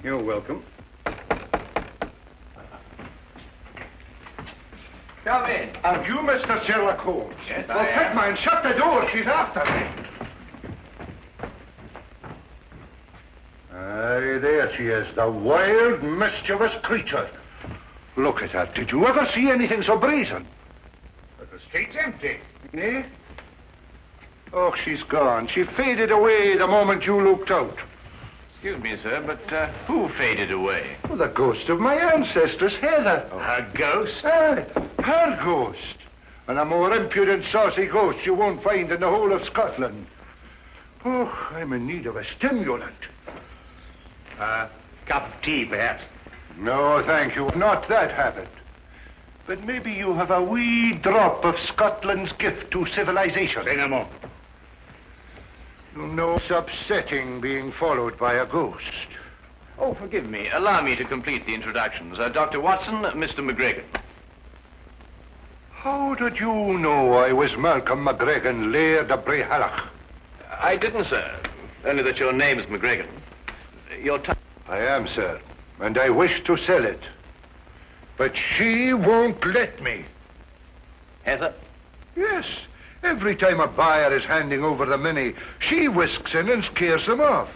You're welcome. Come in. Are you Mr. Sherlock Holmes? Yes, well, I am. quick, man, shut the door. She's after me. Aye, there she is, the wild, mischievous creature. Look at her. Did you ever see anything so brazen? But the street's empty. Eh? Oh, she's gone. She faded away the moment you looked out. Excuse me, sir, but who faded away? Oh, the ghost of my ancestress, Heather. Oh, her ghost? Aye, her ghost. And a more impudent, saucy ghost you won't find in the whole of Scotland. Oh, I'm in need of a stimulant. Cup of tea, perhaps. No, thank you. Not that habit. But maybe you have a wee drop of Scotland's gift to civilization. Say no more. You know, it's upsetting being followed by a ghost. Oh, forgive me. Allow me to complete the introductions. Dr. Watson, Mr. MacGregan. How did you know I was Malcolm MacGregan, Laird of Brehallach? I didn't, sir. Only that your name is MacGregan. Your time... I am, sir, and I wish to sell it. But she won't let me. Heather? Yes. Every time a buyer is handing over the money, she whisks in and scares them off.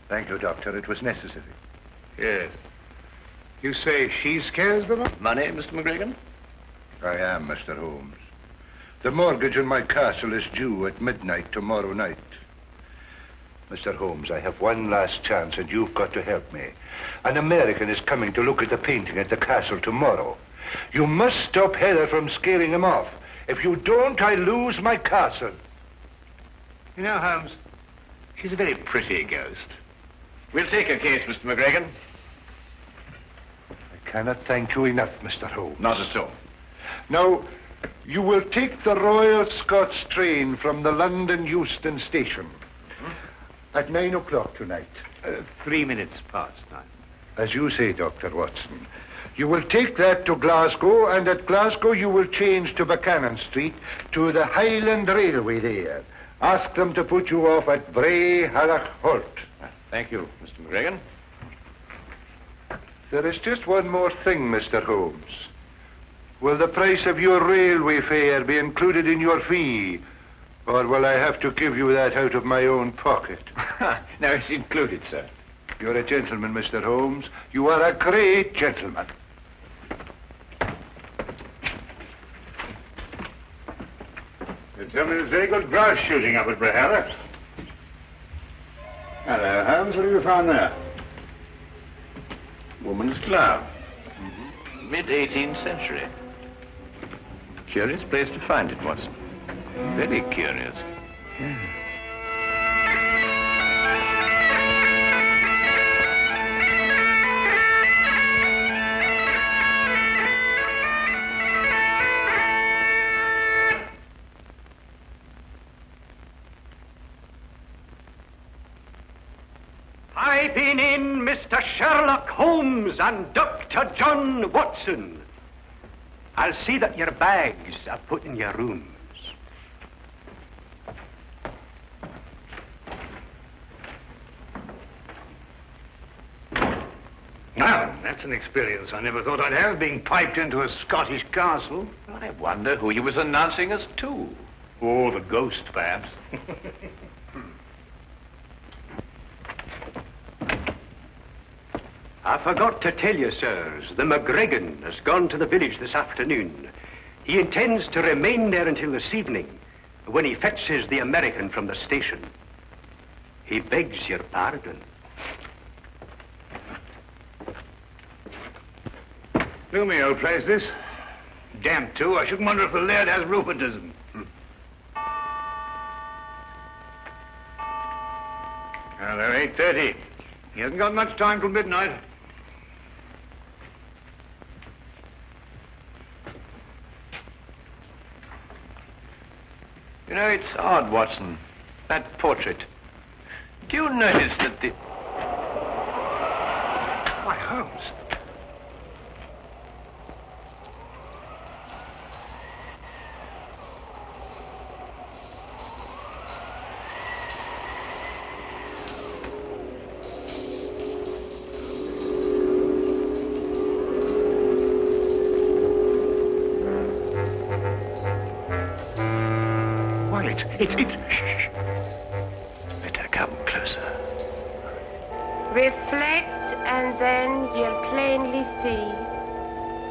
Thank you, Doctor. It was necessary. Yes. You say she scares them off? Money, Mr. MacGregan? I am, Mr. Holmes. The mortgage on my castle is due at midnight tomorrow night. Mr. Holmes, I have one last chance, and you've got to help me. An American is coming to look at the painting at the castle tomorrow. You must stop Heather from scaring him off. If you don't, I lose my castle. You know, Holmes, she's a very pretty ghost. We'll take her case, Mr. MacGregan. I cannot thank you enough, Mr. Holmes. Not at all. Now, you will take the Royal Scots train from the London Euston station at 9 o'clock tonight. 3 minutes past 9. As you say, Dr. Watson. You will take that to Glasgow, and at Glasgow you will change to Buchanan Street to the Highland Railway there. Ask them to put you off at Brehallach Halt. Thank you, Mr. MacGregan. There is just one more thing, Mr. Holmes. Will the price of your railway fare be included in your fee? Or will I have to give you that out of my own pocket? No, it's included, sir. You're a gentleman, Mr. Holmes. You are a great gentleman. You tell me there's very good grouse shooting up at Brehallach. Hello, Holmes. What have you found there? Woman's glove. Mid-18th century. Curious place to find it, Watson. Very curious. I've been in, Mr. Sherlock Holmes and Dr. John Watson. I'll see that your bags are put in your rooms. Well, that's an experience I never thought I'd have, being piped into a Scottish castle. I wonder who he was announcing us to. Oh, the ghost, perhaps. I forgot to tell you, sirs, the MacGregan has gone to the village this afternoon. He intends to remain there until this evening, when he fetches the American from the station. He begs your pardon. Gloomy old place, this. Damp, too. I shouldn't wonder if the laird has rheumatism. Well, they're 8:30. He hasn't got much time till midnight. You know, it's odd, Watson. That portrait. Do you notice that the... Why, Holmes. quiet. It's... Shh. Let her come closer. Reflect, and then you'll plainly see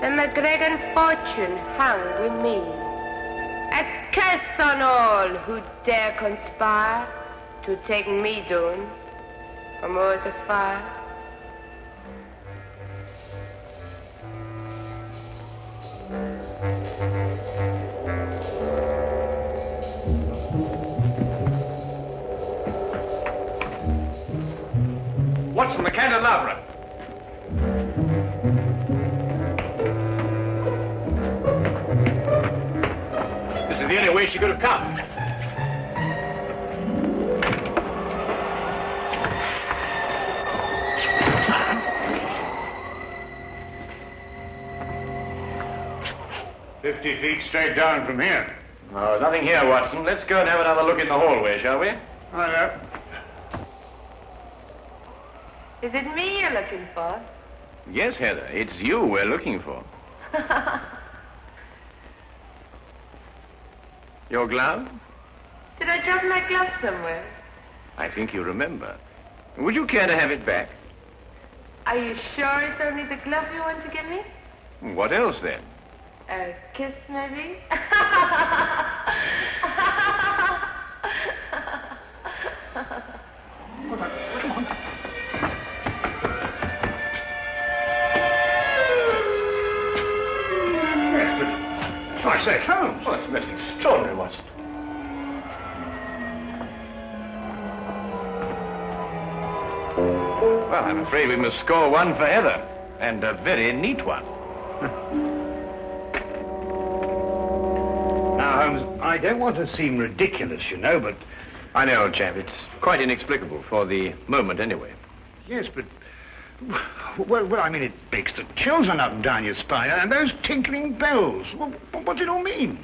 the MacGregan fortune hung with me. A curse on all who dare conspire to take me down from o'er the fire. Watson, the candelabra. This is the only way she could have come. "50 feet straight down from here." Oh, nothing here, Watson. Let's go and have another look in the hallway, shall we? Oh, no. Is it me you're looking for? Yes, Heather. It's you we're looking for. Your glove? Did I drop my glove somewhere? I think you remember. Would you care to have it back? Are you sure it's only the glove you want to give me? What else, then? A kiss, maybe? I say, Holmes. Oh, it's most extraordinary, Watson. Well, I'm afraid we must score one for Heather, and a very neat one. Now, Holmes, I don't want to seem ridiculous, you know, but... I know, old chap. It's quite inexplicable, for the moment anyway. Yes, but... Well, I mean, it makes the chills run up and down your spine, and those tinkling bells. Well, what's it all mean?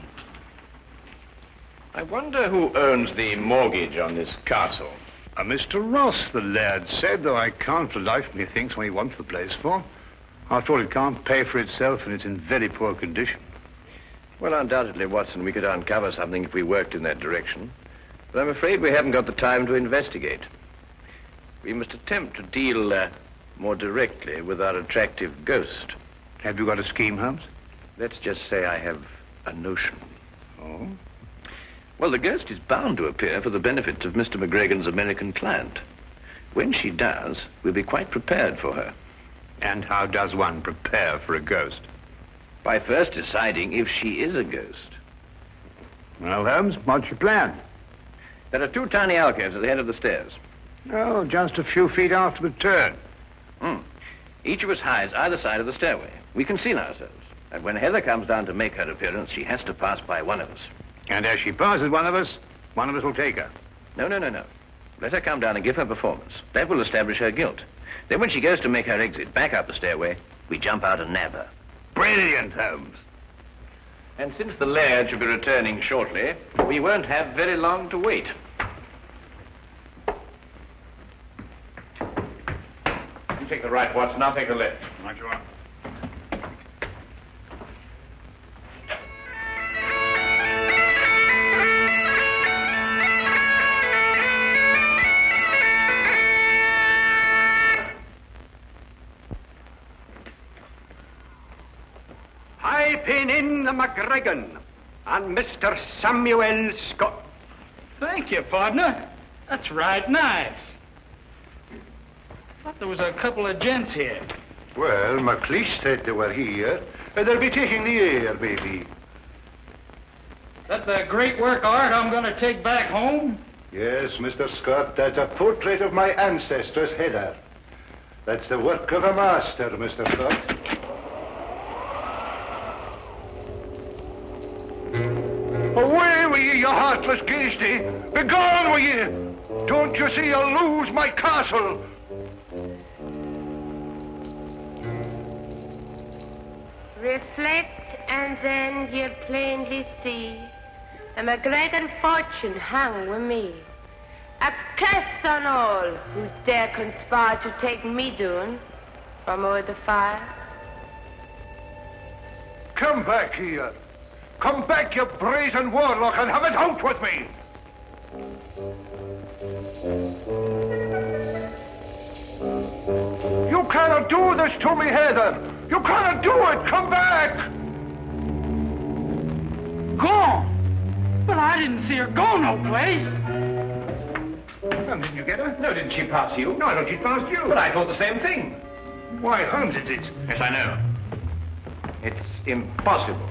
I wonder who owns the mortgage on this castle. Mr. Ross, the laird said, though I can't for the life of me think what he wants the place for. After all, it can't pay for itself, and it's in very poor condition. Well, undoubtedly, Watson, we could uncover something if we worked in that direction. But I'm afraid we haven't got the time to investigate. We must attempt to deal more directly with our attractive ghost. Have you got a scheme, Holmes? Let's just say I have a notion. Oh? Well, the ghost is bound to appear for the benefit of Mr. MacGregan's American client. When she does, we'll be quite prepared for her. And how does one prepare for a ghost? By first deciding if she is a ghost. Well, Holmes, what's your plan? There are 2 tiny alcoves at the head of the stairs. Oh, just a few feet after the turn. Each of us hides either side of the stairway. We conceal ourselves. And when Heather comes down to make her appearance, she has to pass by one of us. And as she passes one of us will take her. No. Let her come down and give her performance. That will establish her guilt. Then when she goes to make her exit back up the stairway, we jump out and nab her. Brilliant, Holmes. And since the laird should be returning shortly, we won't have very long to wait. You take the right, Watson. I'll take the left. Right you are. Pin in the MacGregan and Mr. Samuel Scott. Thank you, partner. That's right nice. Thought there was a couple of gents here. Well, McLeish said they were here. They'll be taking the air, maybe. That the great work of art I'm going to take back home? Yes, Mr. Scott, that's a portrait of my ancestors, Heather. That's the work of a master, Mr. Scott. Away with ye, you heartless ghasty! Begone with ye! Don't you see you'll lose my castle? Reflect, and then you'll plainly see the MacGregan fortune hung with me. A curse on all who dare conspire to take me down from o'er the fire. Come back here. Come back, you brazen warlock, and have it out with me! You cannot do this to me, Heather. You cannot do it. Come back. Gone? But I didn't see her go no place. Holmes, didn't you get her? No, didn't she pass you? No, I thought she passed you. But I thought the same thing. Why, Holmes, it's... Yes, I know. It's impossible.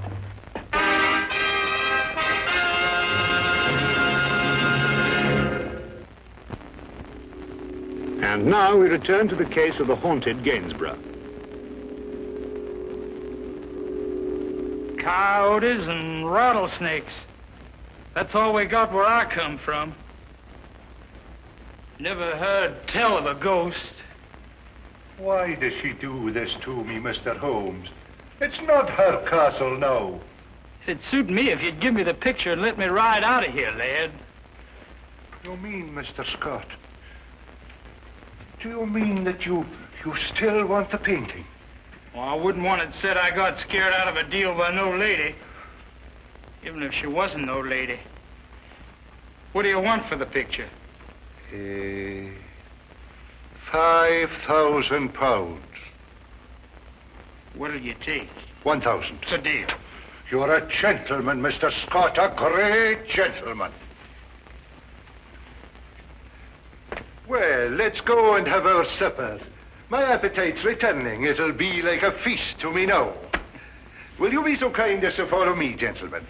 And now we return to the case of the haunted Gainsborough. Coyotes and rattlesnakes. That's all we got where I come from. Never heard tell of a ghost. Why does she do this to me, Mr. Holmes? It's not her castle now. It'd suit me if you'd give me the picture and let me ride out of here, lad. You mean, Mr. Scott? Do you mean that you still want the painting? Well, I wouldn't want it said I got scared out of a deal by no lady. Even if she wasn't no lady. What do you want for the picture? £5,000. What'll you take? 1,000. It's a deal. You're a gentleman, Mr. Scott, a great gentleman. Well, let's go and have our supper. My appetite's returning. It'll be like a feast to me now. Will you be so kind as to follow me, gentlemen?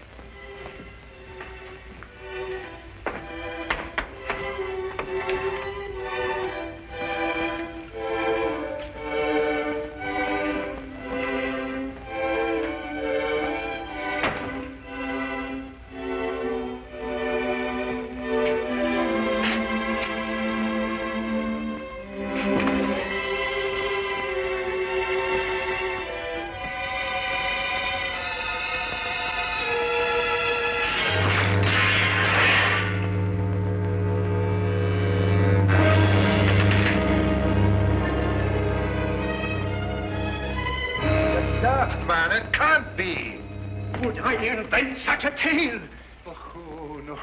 Man, it can't be. Would I invent such a tale? Oh, no.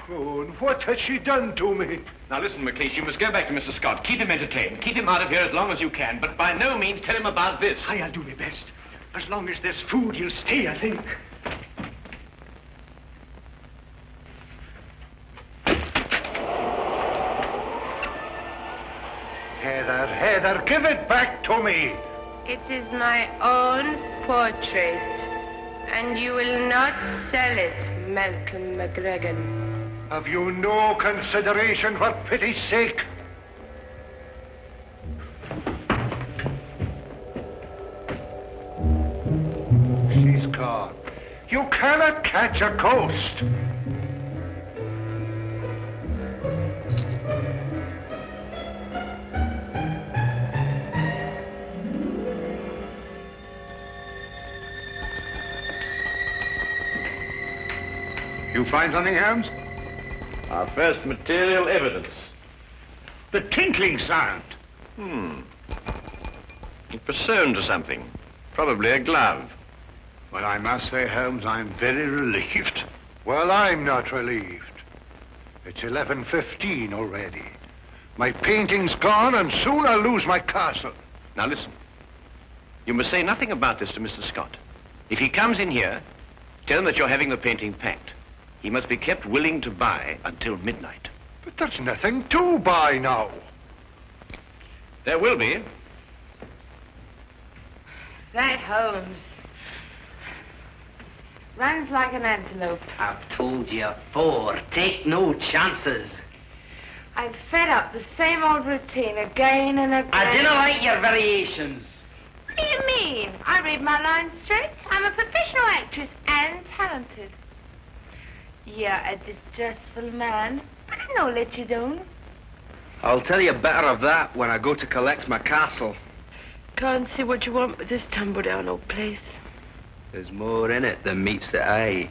What has she done to me? Now listen, McLeish, you must go back to Mr. Scott. Keep him entertained. Keep him out of here as long as you can, but by no means tell him about this. I'll do my best. As long as there's food, he'll stay, I think. Heather, give it back to me. It is my own portrait, and you will not sell it, Malcolm MacGregan. Have you no consideration for pity's sake? She's gone. You cannot catch a ghost. You find something, Holmes? Our first material evidence. The tinkling sound. It was sewn to something. Probably a glove. Well, I must say, Holmes, I'm very relieved. Well, I'm not relieved. It's 11:15 already. My painting's gone, and soon I'll lose my castle. Now listen. You must say nothing about this to Mr. Scott. If he comes in here, tell him that you're having the painting packed. He must be kept willing to buy until midnight. But there's nothing to buy now. There will be. That Holmes runs like an antelope. I've told you before, take no chances. I'm fed up the same old routine again and again. I didn't like your variations. What do you mean? I read my lines straight. I'm a professional actress and talented. You're a distressful man, but I no let you down. I'll tell you better of that when I go to collect my castle. Can't see what you want with this tumble-down old place. There's more in it than meets the eye.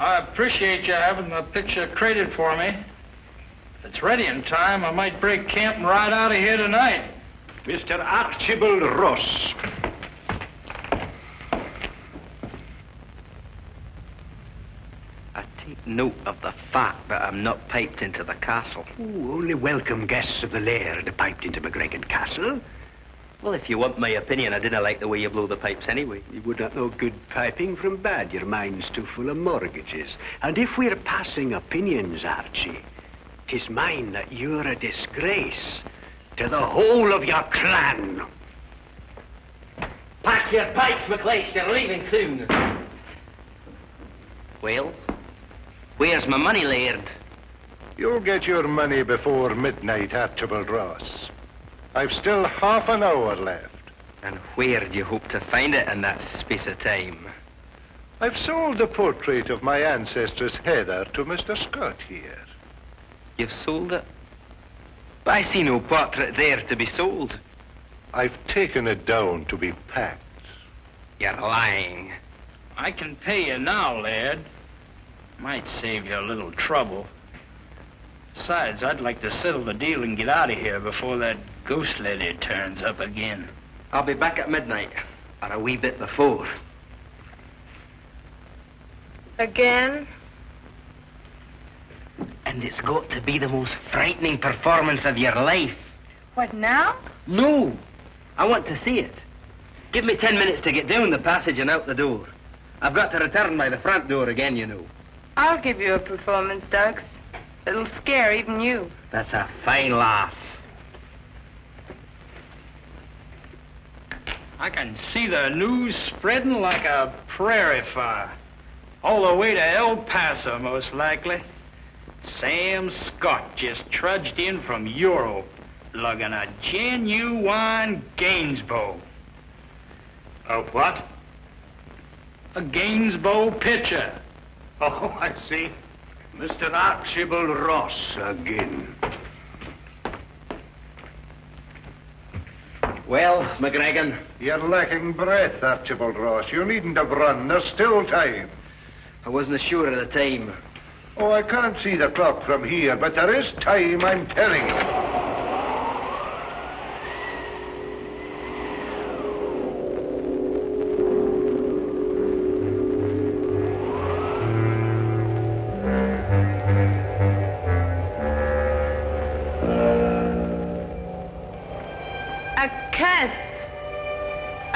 I appreciate you having the picture created for me. If it's ready in time, I might break camp and ride out of here tonight. Mr. Archibald Ross. I take note of the fact that I'm not piped into the castle. Ooh, only welcome guests of the laird are piped into MacGregan Castle. Well, if you want my opinion, I didn't like the way you blow the pipes anyway. You would not know good piping from bad. Your mind's too full of mortgages. And if we're passing opinions, Archie, 'tis mine that you're a disgrace to the whole of your clan. Pack your pipes, McLeish. You're leaving soon. Well, where's my money, laird? You'll get your money before midnight, Archibald Ross. I've still half an hour left. And where do you hope to find it in that space of time? I've sold the portrait of my ancestress Heather to Mr. Scott here. You've sold it? But I see no portrait there to be sold. I've taken it down to be packed. You're lying. I can pay you now, lad. Might save you a little trouble. Besides, I'd like to settle the deal and get out of here before that ghost lady turns up again. I'll be back at midnight, or a wee bit before. Again? And it's got to be the most frightening performance of your life. What now? No, I want to see it. Give me 10 minutes to get down the passage and out the door. I've got to return by the front door again, you know. I'll give you a performance, Dux. It'll scare even you. That's a fine lass. I can see the news spreading like a prairie fire. All the way to El Paso, most likely. Sam Scott just trudged in from Europe, lugging a genuine Gainsborough. A what? A Gainsborough pitcher. Oh, I see. Mr. Archibald Ross again. Well, MacGregan. You're lacking breath, Archibald Ross. You needn't have run. There's still time. I wasn't sure at the time. Oh, I can't see the clock from here, but there is time, I'm telling you.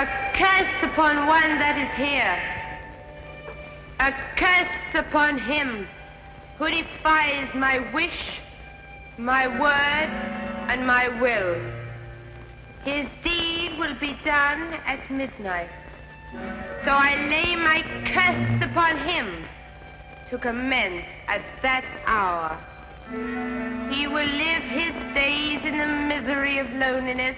A curse upon one that is here. A curse upon him who defies my wish, my word, and my will. His deed will be done at midnight. So I lay my curse upon him to commence at that hour. He will live his days in the misery of loneliness.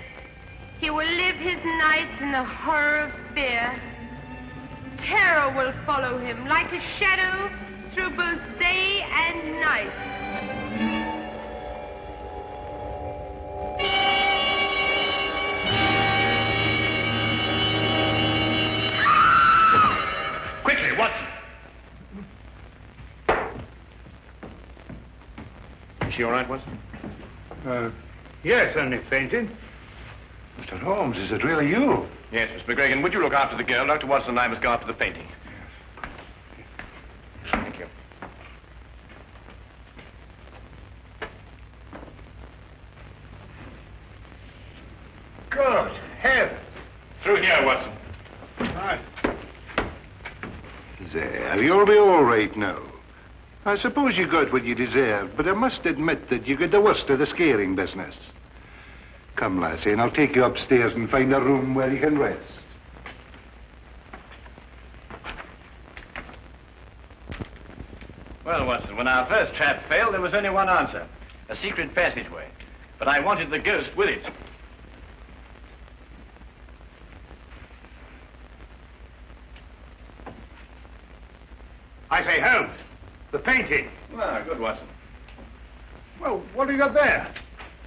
He will live his nights in the horror of fear. Terror will follow him like a shadow through both day and night. Quickly, Watson. Is she all right, Watson? Yes, only fainted. Mr. Holmes, is it really you? Yes, Miss MacGregan, would you look after the girl? Dr. Watson and I must go after the painting. Thank you. Good heavens. Through here, Watson. Right. There, you'll be all right now. I suppose you got what you deserved, but I must admit that you got the worst of the scaring business. Come, lassie, and I'll take you upstairs and find a room where you can rest. Well, Watson, when our first trap failed, there was only one answer. A secret passageway. But I wanted the ghost with it. I say, Holmes, the painting. Ah, good, Watson. Well, what have you got there?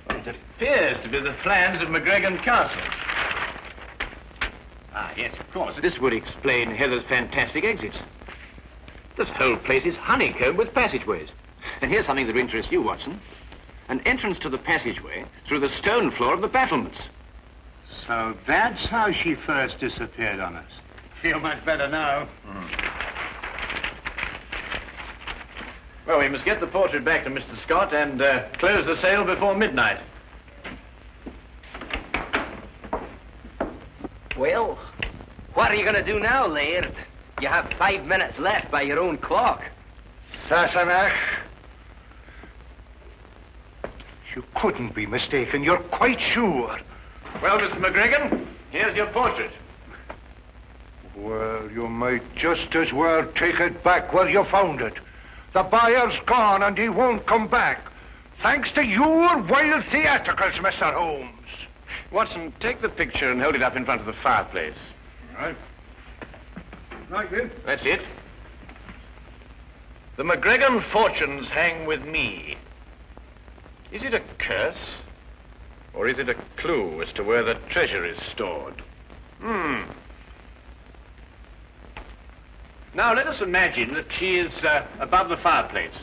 It appears to be the plans of MacGregan Castle. Ah, yes, of course. This would explain Heather's fantastic exits. This whole place is honeycombed with passageways. And here's something that interests you, Watson. An entrance to the passageway through the stone floor of the battlements. So that's how she first disappeared on us. Feel much better now. Well, we must get the portrait back to Mr. Scott and close the sale before midnight. Well, what are you going to do now, Laird? You have 5 minutes left by your own clock. Sassenach. You couldn't be mistaken. You're quite sure. Well, Mr. MacGregan, here's your portrait. Well, you might just as well take it back where you found it. The buyer's gone and he won't come back. Thanks to your wild theatricals, Mr. Holmes. Watson, take the picture and hold it up in front of the fireplace. All right. Right, then. That's it. The MacGregan fortunes hang with me. Is it a curse? Or is it a clue as to where the treasure is stored? Now, let us imagine that she is above the fireplace.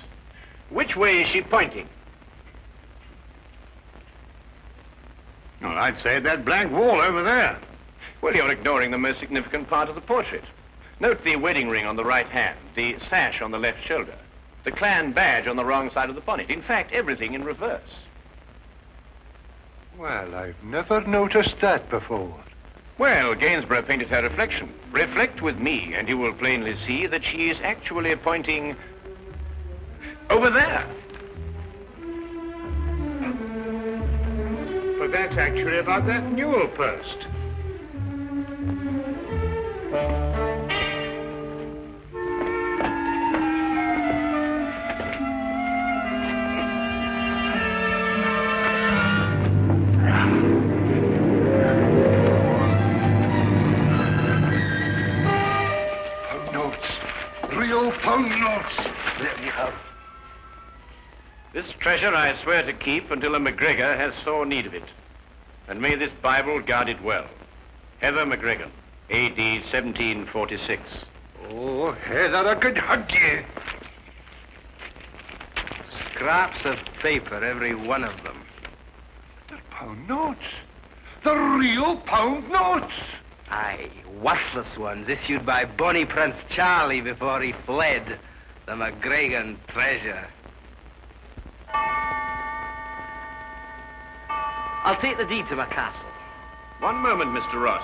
Which way is she pointing? Well, I'd say that blank wall over there. Well, you're ignoring the most significant part of the portrait. Note the wedding ring on the right hand, the sash on the left shoulder, the clan badge on the wrong side of the bonnet. In fact, everything in reverse. Well, I've never noticed that before. Well, Gainsborough painted her reflection. Reflect with me, and you will plainly see that she is actually pointing over there. But that's actually about that newel post. Pound notes. Let me have. This treasure I swear to keep until a MacGregor has sore need of it. And may this Bible guard it well. Heather MacGregan, A.D. 1746. Oh, Heather, I could hug you. Scraps of paper, every one of them. They're pound notes. The real pound notes. Aye, worthless ones issued by Bonnie Prince Charlie before he fled. The MacGregan treasure. I'll take the deed to my castle. One moment, Mr. Ross.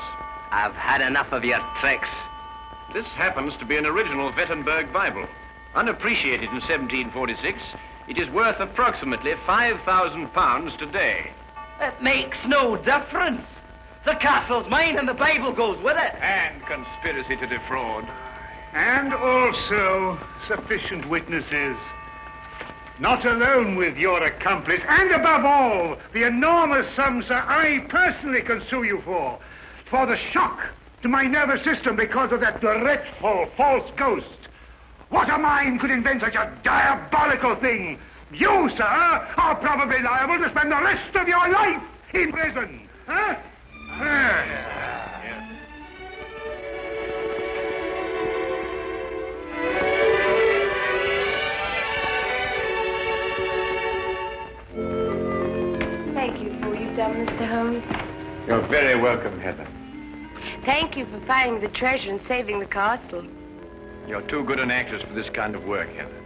I've had enough of your tricks. This happens to be an original Wittenberg Bible. Unappreciated in 1746, it is worth approximately £5,000 today. It makes no difference. The castle's mine and the Bible goes with it. And conspiracy to defraud. And also sufficient witnesses. Not alone with your accomplice, and above all, the enormous sums that I personally can sue you for the shock to my nervous system because of that dreadful false ghost. What a mind could invent such a diabolical thing? You, sir, are probably liable to spend the rest of your life in prison. Huh? Thank you for what you've done, Mr. Holmes. You're very welcome, Heather. Thank you for finding the treasure and saving the castle. You're too good an actress for this kind of work, Heather.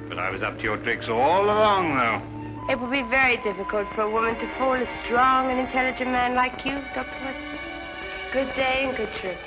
But I was up to your tricks all along, though. It will be very difficult for a woman to fool a strong and intelligent man like you, Dr. Watson. Good day and good trip.